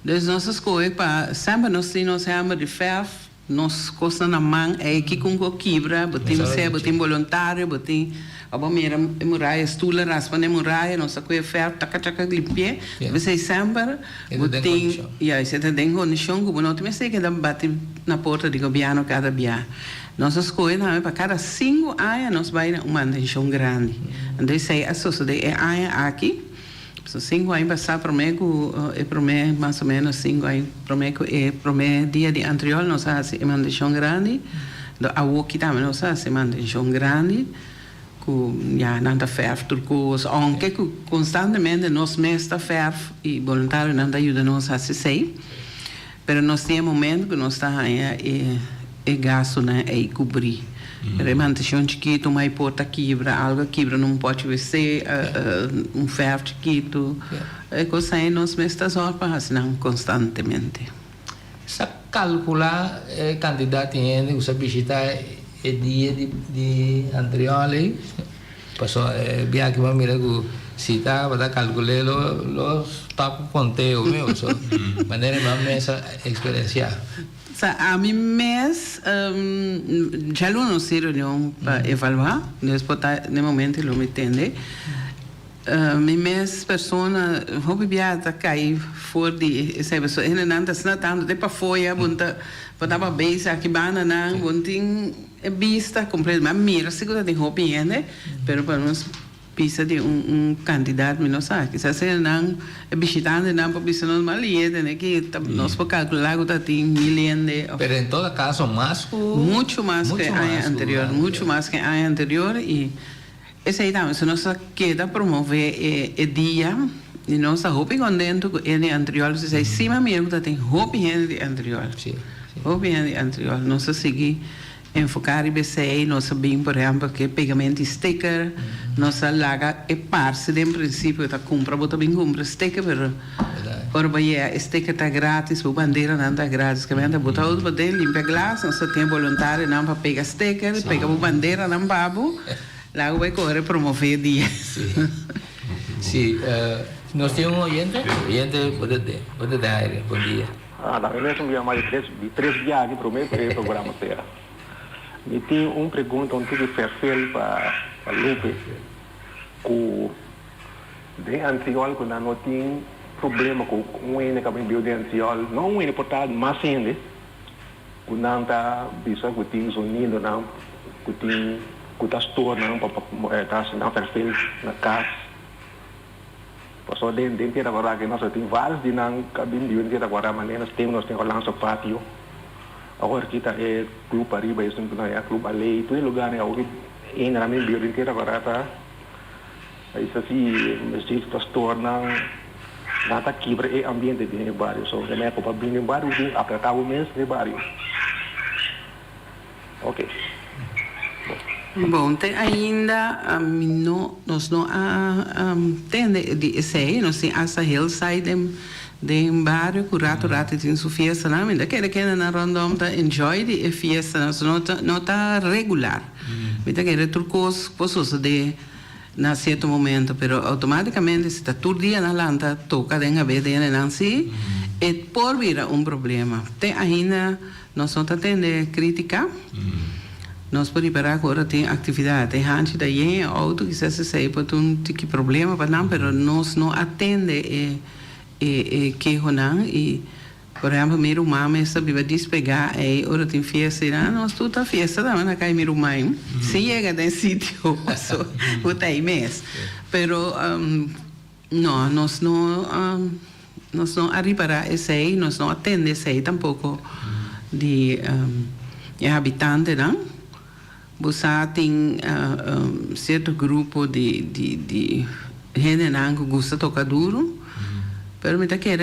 Das nossas coisas para sempre nós temos de ferro nos costa na mão é que com o quebra, botem voluntário, botem a bombeira muralha, estula, raspa na muralha, nossa coisa ferro, taca limpia, você sempre botem, você tem condição que não tem que dar bate na porta do governo cada dia. Nossas coisas, para cada 5 anos, nós vamos uma manutenção grande. Então, sei a sociedade é aqui. So 5 anos passar para mim, mais ou menos 5 anos, para mim, dia de anterior, nós fazemos uma manutenção grande. A outra também nós fazemos uma manutenção grande. Nanta ferf turcos, aunque constantemente nós mesmos ferf e voluntários não ajudam nós a se sei. Mas nós temos momento que nós estamos e gasto né e cobrir. Pero manutenção chiquito, uma porta quebra, algo quebra, não pode ser ferro chiquito. É coisa aí nós mesmos fazemos constantemente. Se calcular a quantidade de gente que visitar o dia de anterior, passou bem que vamos mirar que se está para calcular los tapos conteo meu, so maneira mais essa experiência. A mim mesmo já não nos reunião para evaluar, depois no momento não me entende. Mim mesmo pessoa hobby biata cai fora de essa pessoa, ele não está tanto de para fora, bunta para base aqui banana, bunting vista completo, mas mira segura de hobby né, pero para nós pisa de candidato menos sabe, se você não é visitante não para pisa nós malieta, né, que nós por calcular que tem milhões de. Pero em todo caso muito mais que ano anterior, muito mais que ano anterior e esse aí também se nós quer promover o dia e nós hobby contento com o ano anterior, se é cima mesmo que tem hobby ano anterior, hobby ano anterior, nós seguir enfocar e BCI, nós sabemos, por exemplo, que pagamento sticker, nós larga é parte, em princípio, está compra, bota bem compra sticker, pero por baia sticker está grátis, o bandeira não está grátis, que vem botar outro para dentro, limpa glass, nós tem voluntário não para pegar sticker, pega a bandeira não babo, lá vai correr promover dia. Sim, nós temos oyente pode dar, bom dia. Na verdade, eu mais de 3 viagens para o meu programa terra. E tem uma pergunta onde eu perfil para Lupe, que de anterior quando não tem problema com um ene que vem de anterior, não um ene portado mas ainda, quando não está bisa que tem sonido não, que tem que está store não para tá não perfil na casa. Passou dentro da agora que nós temos vários de não cabine de agora maneira nós temos o lança pátio. Agora kita é clube Ariba, isso não é clube Alei, todo lugar é algo em a minha bio inteira agora tá, isso assim, mas se está tornando nada quebra é ambiente de bairro, só que é para bem bairro de apertar o mês de bairro. Ok. Bom, tem ainda nós não tende de sei, nós tem essa hillside de bairro que rato tem sua festa, não? Ainda que na random tá enjoy de festa, não tá regular. Ainda que turcos posso de na certo momento, pero automaticamente se tá todo dia na lanta toca de vez de não se é por vir problema. Tem ainda nós não tá tende crítica. Nós podemos parar agora tem atividade, tem gente daí auto que se sei por um tipo problema para não, pero nós não atende que não e por exemplo meu mãe está viva despegar e ora tem festa não nós tudo a festa também na casa meu mãe se chega de sítio só o tem mês pero não nós não arribará esse aí nós não atende esse aí tampouco de habitante não você tem certo grupo de gente que gosta de tocar duro. Pero me quer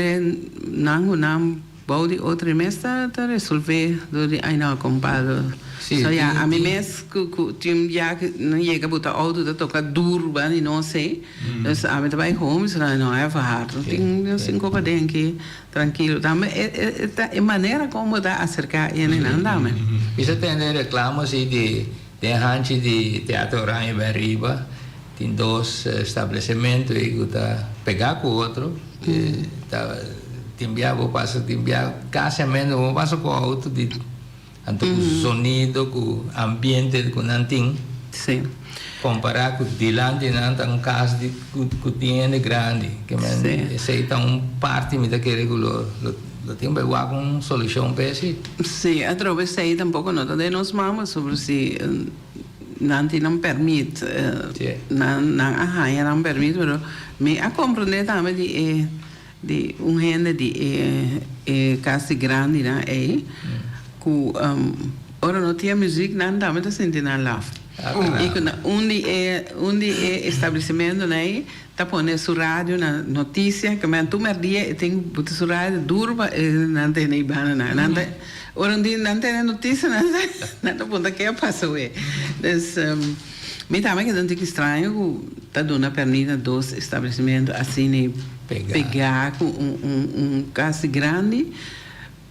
não pode outra mês tá resolver do de aí não comparo. So a mim mês que tinha já não chega botar auto de tocar duro bem não sei. Então a mim vai home se não é fácil. Tem assim copa que tranquilo. Também é maneira como dá acercar ele não dá mas. Isso tem reclamos de gente de teatro Ranho Beriba. Tem 2 estabelecimentos e que está pegar com o outro. Timbiar, vou passar timbiar, casamento, vou passar com o outro de Anto com sonido, com ambiente, com nanting. Sim. Comparar com dilante não caso de que tinha grande, que sei então parte me daquele lo tem bem uma solução para isso. Sim, através sei tampouco nota de nós mamas sobre se não permite, não permite, mas me a compreender também de gente de casa grande na que ora não tinha música não também tá sentindo lá. Onde estabelecimento né tá pondo sua rádio na notícia que man tu merdia tem botar sua rádio durba não tem nem bana não tem ora não tem notícia não ponta que passou me também que não tem que estranho tá dando permita dos estabelecimentos assim nem pegar com casa grande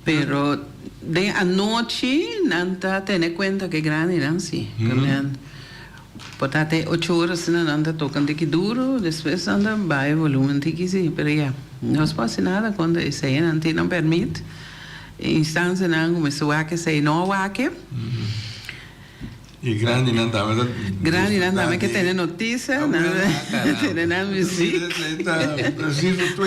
pero de a noite não está tendo conta que grande não sim pode até 8 horas não anda tocando que duro depois anda vai volume que sim pero já não se passa nada quando isso aí não permite instância não começou a que sei não a que e grande não tá mas que tem notícia não tem nada música preciso tu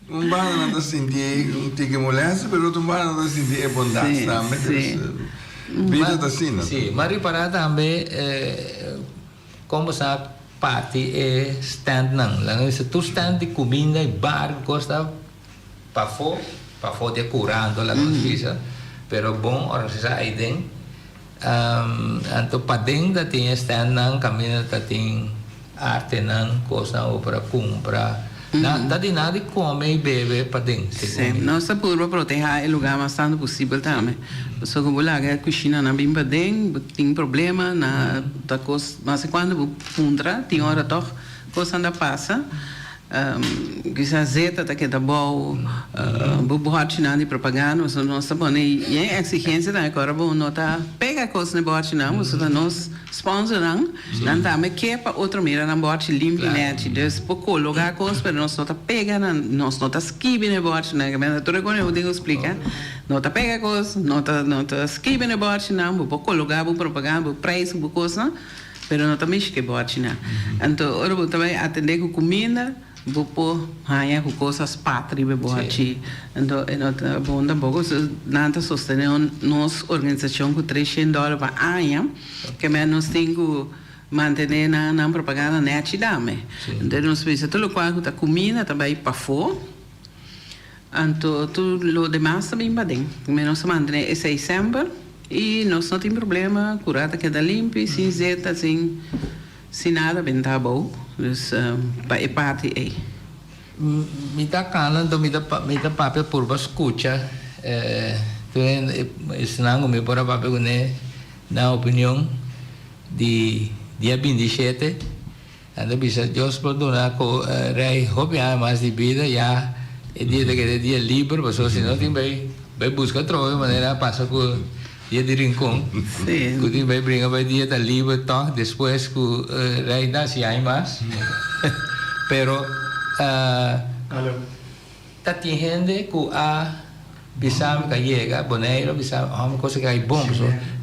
banda não está sentindo que molesta, mas outro banda não está sentindo bondade também. Vida está assim, não? Sim, mas reparar também como essa parte é stand não. Se tu stand de comida e bar custa para fora de curando a notícia, pero bom organizar aí dentro. Então para dentro tem stand não, caminho tem arte não, coisa para comprar. Não de nada de comer e beber para dentro. Sim, nossa purba proteger o lugar mais tanto possível também. Só que o lugar a cozinha não bem para dentro, tem problema na da coisa, mas quando fundra, tem hora toch, coisa anda passa. Que se azeta tá que tá bom, borracha não de propaganda, mas nós tá bom e é exigência da agora bom nota pega coisa na borracha não, mas nós sponsor não tá mas que para outro mira na borracha limpa né, des pouco lugar coisa para nós nota pega nós nota skibe na borracha né, mas tudo quando eu digo explicar nota pega coisa nota skibe na borracha não, pouco lugar bu propaganda bu preço bu coisa, pero nota mexe que borracha não, então ora vou também atender com comida bupo hanya com coisas pátria beboachi então é bom da bogo nada sostener nossa organização com $300 para ano que nós temos que manter na propaganda net dame então nós precisamos tudo quanto a comida também para fora então tudo o demais também para dentro nós mantém esse sempre e nós não tem problema curada que dá limpo cinzenta sem nada bem tá bom para parte aí me dá cana então me dá papel por para escuta tu ensinando me para papel né na opinião de dia 27 anda bisa Deus perdona com rei hobby mais de vida já é dia livre mas se não tem vai buscar outra maneira passa com dia de rincón que tu vai brincar vai dia da livre tá depois que rei dá se aí mais pero tá tem gente que bisa que chega boneiro bisa uma coisa que é bom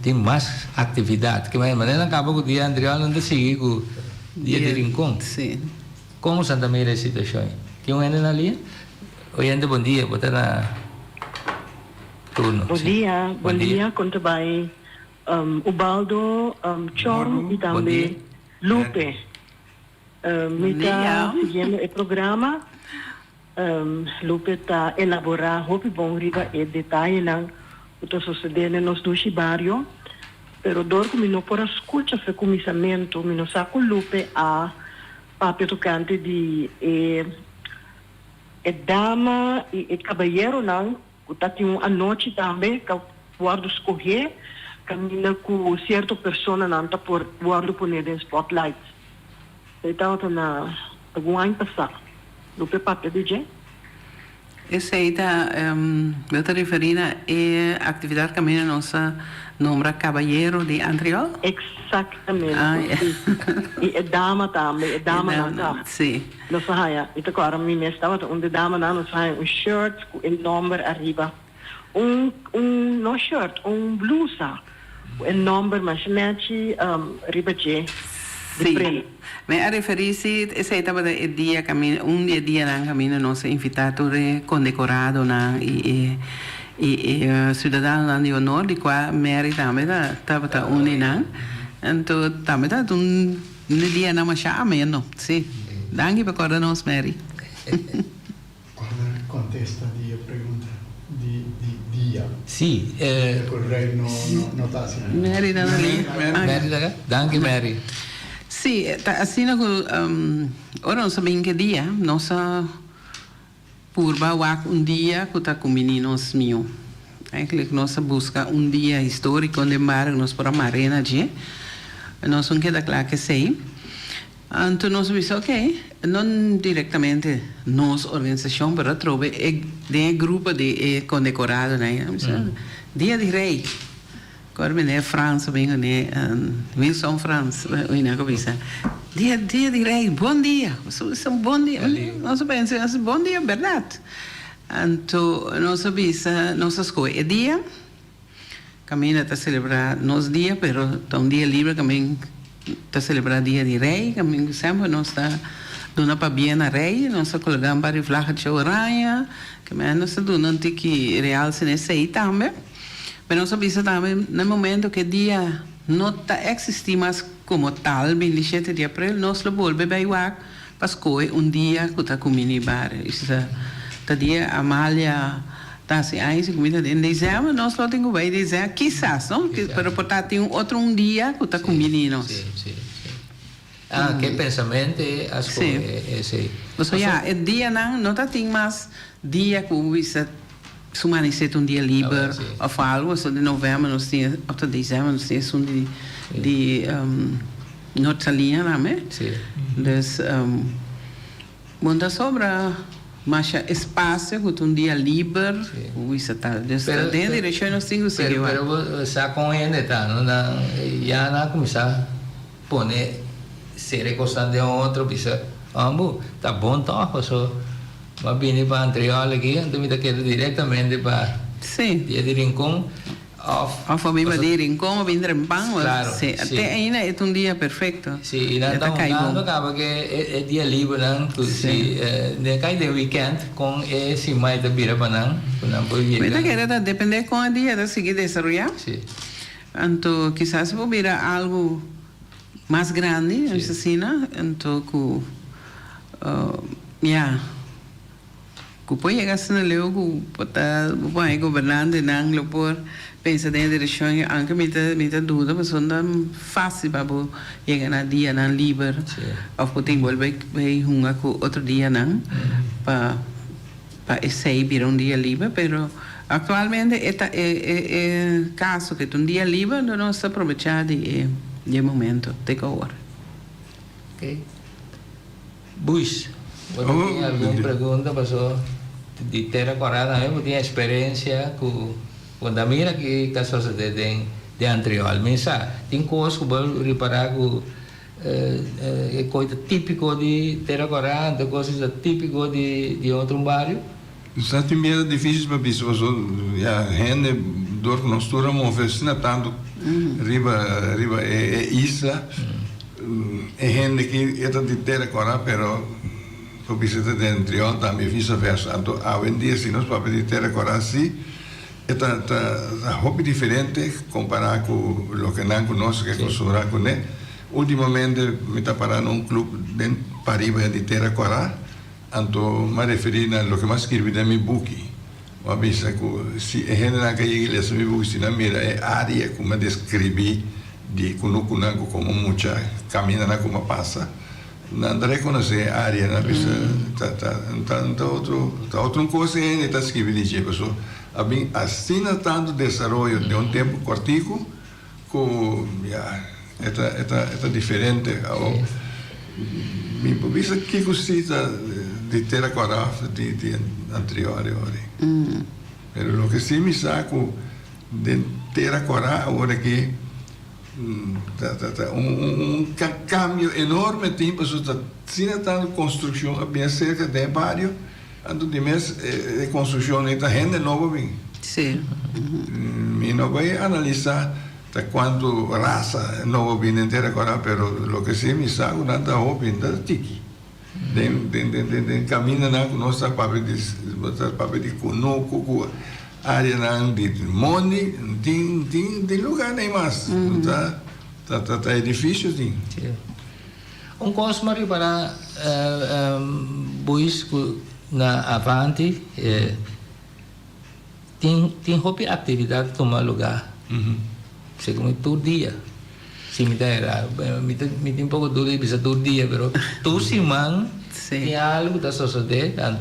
tem mais atividade que maneira acaba com o dia anterior não decidi com dia de rincón como Santa Maria a situação tem gente na linha oi bom dia botar na Bom dia, quanto vai Ubaldo, Chong e também Lupe. Me está seguindo o programa. Lupe está elaborando muito bom riba e detalhe não o que está sucedendo nos dois bairros. Pero dor que não por escuta o começamento, não saco Lupe a papel tocante de dama e cabalheiro não. Tá tinha a noite também que guardo escorrer caminha com certa pessoa não tá por guardo poner em spotlight então tá na algum ano passado do papel DJ esse aí tá eu tô referindo a atividade que a nossa nombra Caballero de Andriol exatamente e dama também dama não sim não saia então agora me estava onde dama não saia shirt com o nome arriba no shirt, blusa, el nombre más mechi ribache. Sì, ma a riferirsi sei tabata il dia cammino un dia nan cammino nostro invitatore condecorato na e ciudadano di onore di qua merita tabata unina anto tabata un dia na masha ameno sì dangi per cosa nos meri Contesta di pregunta di dia. Sì, Vorrei non tassi. meri da lì Mary daga? Danke Mary. sì assim ora non so bene che dia non so purba wak un dia que está com meninos mio eigenlijk nós busca un dia histórico onde mar nós por a marina de nós não queda claro que sei então nós disse ok não diretamente nós organização para trove de grupo de condecorado né dia de rei agora é França bem né Wilson France ainda coisa dia de rei bom dia um bom dia nós pensamos bom dia verdade então nós avisa nossa escola é dia caminha para celebrar nos dia pero tá dia livre caminha para celebrar dia de rei caminha sempre nós está dando para bem a rei nós colocamos várias flacas de oranha caminha nós está dando que real se nesse aí também mas nós avisa também no momento que dia não está existir mais como tal, 27 de abril, nós lo volve bem lá para escolher dia que está com minibar. Isso é dia Amália está assim, aí se comida em dezembro, nós lo temos bem dizer, quizás, não? Pero portanto tem outro dia que está com meninos. Sim. Ah, que pensamento as coisas esse. Mas já, o dia não está tem mais dia que o sumanicet un dia livre of algo, so de novembro nós temos, até dezembro nós temos de Norte-Salinha, né? Sim. Dus, muita sobra, mas espaço, com um dia livre, o isso tal. Dus, dentro da direção nós temos que seguir. Pero sa com ele tá, não já na começar a pôr ser constante de outro, bisa, tá bom tá, so mas vim para Antriol aqui, então me quero diretamente para dia de Rincón. A família de Rincón, vim de Rempang, claro, até ainda é um dia perfeito. Sim, e não estamos acaba que é dia livre, não? Sim. De cai de weekend com esse mais da bira para não pode vir. Mas quero depender com a dia de seguir desarrollar. Sim. Então, quizás vou vir algo mais grande, assim, então que que poi chegar a leu que está bem governando não lo por pensa dentro da direção anche mita dúvida mas não fácil para chegar na dia não livre ou poder volver junga com outro dia não para esse vir dia livre pero atualmente é caso que um dia livre não está aprovechado de momento de agora. Ok. Bush. Alguma pergunta passou de ter agora eu tinha experiência com quando a mira que casos de Antriol mensa tem coisas que vou reparar com coisa típico de ter agora de coisas típico de outro bairro está tem medo difícil para pessoas já rende dor que nós turamos oficina tanto riba isla é rende que é de ter agora pero por visita de Antriol também vice-versa. Então, hoje em dia, se nós vamos ter agora assim, é hobby diferente comparado com o que não conosco, que é considerar com ele. Ultimamente, me está parando um clube de Paris de ter agora, então, me referi a lo que mais escrevi na minha book. Uma vez que, se a gente não quer ir a minha book, se não mira, é área como eu descrevi, de como muita caminha, como passa. Não reconhecer a área na pessoa tá outra coisa ainda está escrevendo de pessoa assim tanto desenvolvimento de um tempo curtico com é diferente me precisa que gosta de ter a coragem de anterior pero o que sim me saco de ter a coragem agora que cambio enorme tempo está sendo construção bem cerca de barrio ando de mês de construção está gente nova bem Sì. Mi non voy a analizar da quanto raza non viene intera ancora, però lo che si mi sa un'altra hobby da tiki. Den cammina na nostra papel di conoco área na di mondi di lugar nem mais. Tá é difícil sim. Um cosmari para bois na avanti tem hobby atividade tomar lugar. Segundo todo dia. Cemitério, me tem um pouco dúvida bisa todo dia, pero tu simang tem algo da sociedade,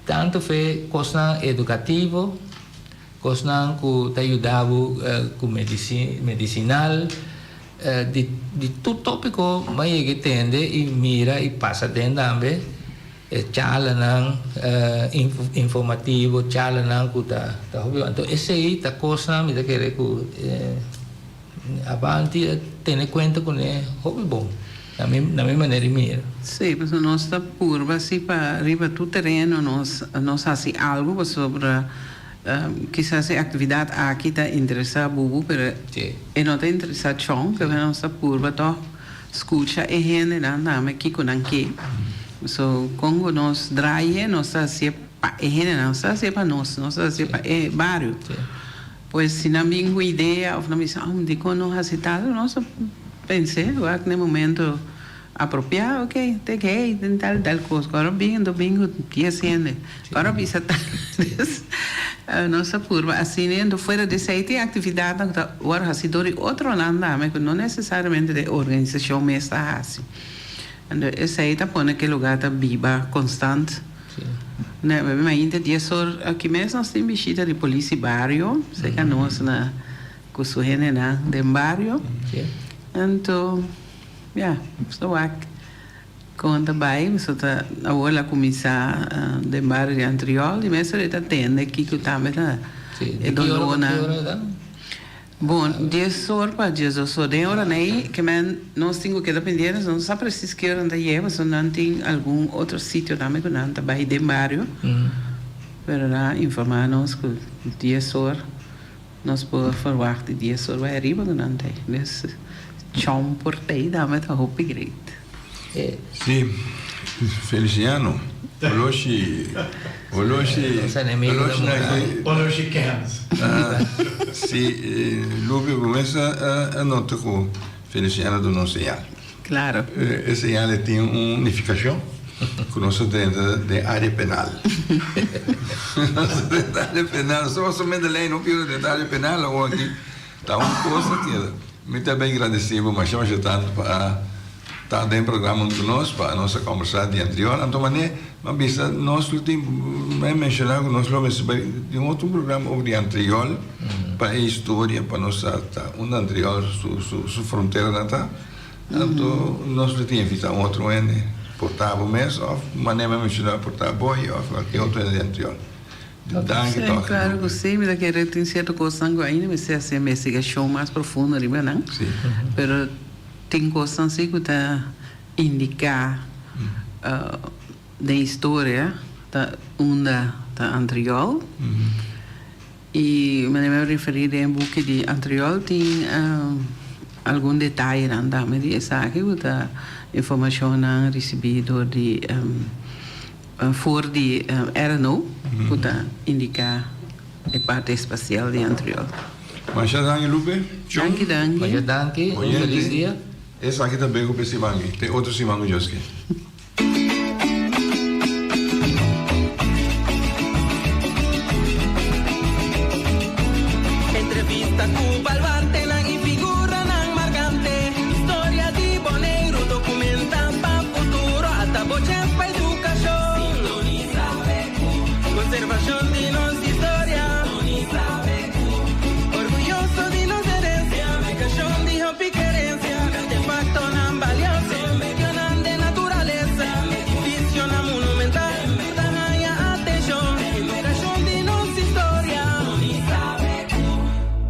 tanto foi coisa educativo, coisa que te ajudava com medicinal, de tudo tópico, mas que tende e mira e passa dentro também, chala nang informativo, chala nang que tá então esse aí tá coisa me tá querer que avanti tenere conto con il hobby bom na minha maneira de mirar. Sim, mas nós está curva assim para arriba do terreno nós fazemos algo sobre quizás a atividade aqui está interessada bubu, pero e não está interessado chão, que nós está curva to escuta e gente na aqui com aqui. So quando nós draie nós está assim para e gente não está assim para nós está assim para e bairro. Pues se não me uma ideia ou não me de quando não aceitado nós pensei que no momento apropriado ok tem que tal coisa agora bem domingo dia sendo agora bisa tal nossa curva assim indo fora de sei tem atividade agora assim do outro lado mas não necessariamente de organização mas está assim então esse aí tá põe que lugar tá viva constante. Né, mas ainda dia só aqui mesmo nós temos visita de polícia bairro, sei que nós na cusuhene na de bairro, então, estou aqui conta bem, só tá agora começar de bairro de Antriol e mesmo ele tá tendo aqui que tá mesmo, é dona. Bom, dia só para dia só de hora nem que nós temos que depender, não só precisa que hora daí, mas não tem algum outro sítio também que não está bem de bairro, para lá informar-nos que dia só nós podemos falar que dia só vai arriba que não tem, nesse chão por aí também está hope great. Sim, Feliciano. Oloshi cans. Sì, Lupe comienza a nota con Feliciano do nosso señal. Claro. Esse señal tem uma unificação com nosso dentro de área penal. Nosso dentro da área penal, só somente lei não pelo dentro da área penal ou aqui tá uma coisa que me está bem agradecido, mas chama tanto para tá dentro do programa conosco para nossa conversa de anterior, então mas nós temos mencionado nós vamos de outro programa sobre anterior para a história para nossa anterior sua fronteira tá então nós temos invitado outro ene portava mesmo mas nem mencionar portava boy ou qualquer outro ene anterior. Claro que sim, mas que tem certa coisa ainda, mas se essa investigação mais profunda, não? Sim. Pero tem coisas assim que está indicar da história da onda da Antriol e me referir em book de Antriol tem algum detalhe ainda me diz aqui da informação não recebido de for de RNO que está indicar a parte espacial de Antriol. Mas já danke Lupe. Danke. Um feliz dia. Esse aqui também com o Simangi. Tem outro Simangi Joski.